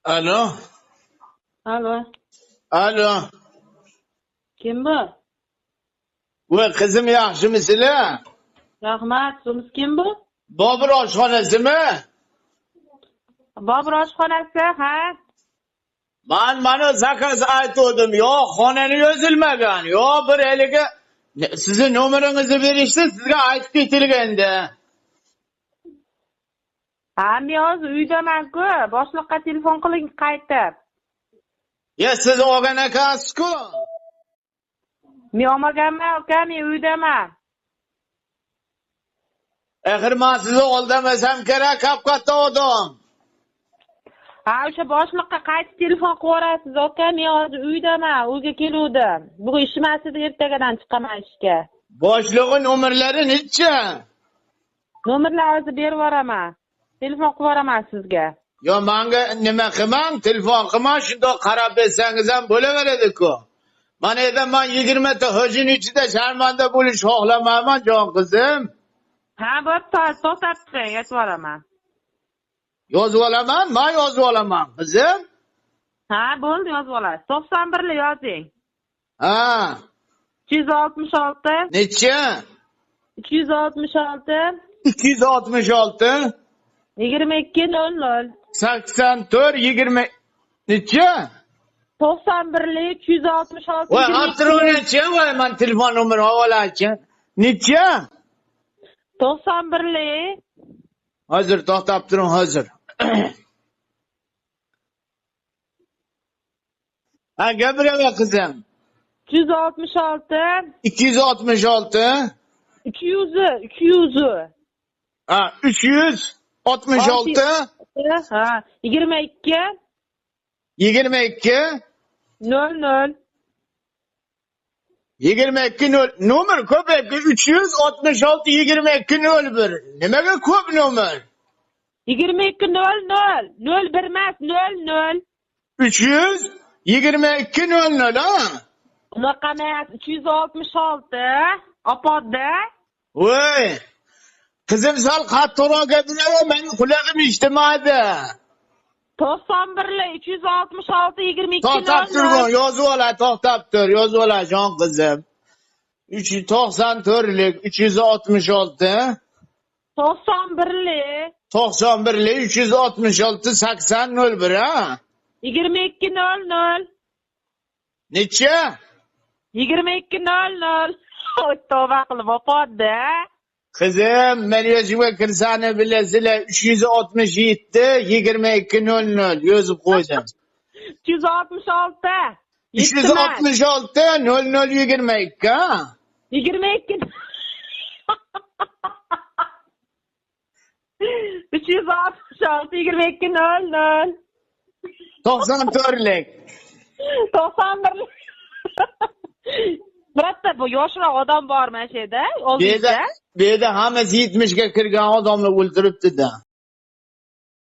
Alo. Alo. Alo. Kim bu? Voy qizim yaxshimisizlar? Rahmat. Siz kim bu? Bobur oshxonasimi? Bobur oshxonasi, ha? Mana zakaz aytdim. Yo, xonani yozilmagan. Yo, bir haligi sizni nomeringizni berishdi, sizga aytib ketilganda. Ha, men hozir uydaman-ku. Boshliqqa telefon qiling qaytib. Ya siz olgan ekansiz-ku. Men olmaganman, uka, men uydaman. Axir men sizni oldamasam kerak, katta odam. Ha, o'sha boshliqqa qaytib telefon qilaverasiz, uka. Men hozir uydaman, uyga keluvdim. Bugun ishmas edi, ertagadan chiqaman ishga. Boshlig'i nomerlari necha? Nomerlarni hozir berib yuboraman. Telefon qilaman sizga. Yo, menga nima qilmang, telefon qilmang, shundoq qarab bersangiz ham bo'laveradi-ku. Mana endi men 20 ta hojin ichida sharmanda bo'lish xohlamayman, jon qizim. Ha, bo'pti, to'xtab turing, yetib yuboraman. Yozib olaman, men yozib olaman, qizim. Ha, bo'ldi, yozib olasiz. 91 ni yozing. Ha. 266 Necha? 266 266 2200 84 20 necha? 91 266 Voy, Abdurov necha? Voy, men telefon nomeri olachin. Necha? 91 Hozir to'xtab turing, hozir. Ha, gapiraver qizim. 266 266 200 ha 366 ha 22 22 00 22 0 nomer ko'payib 366 22 01 nimaga ko'p nomer 22 00 01 emas 00 322 00 ha unaqa emas 366 opodda voy qizim sal qattiqroq gapiraver, mening qulog'im eshitmaydi. 91 366 22 To'xtab turgan, yozib ola, to'xtab tur, yozib ola jon qizim. 394lik 366 91 91lik 366 8001 ha? 22 00 Necha? 22 00 Oy, tavba qilib opodda. Qizim, men yozishga kirsani bilasizlar, 367 22 00 yozib qo'ydim. 266 366 00 22 ha? 22 366 22 00 94lik 91 Birotta, bu yoshroq odam bormi shu yerda? Bu yerda hammasi 70 ga kirgan odamlar o'ltiribdi-da.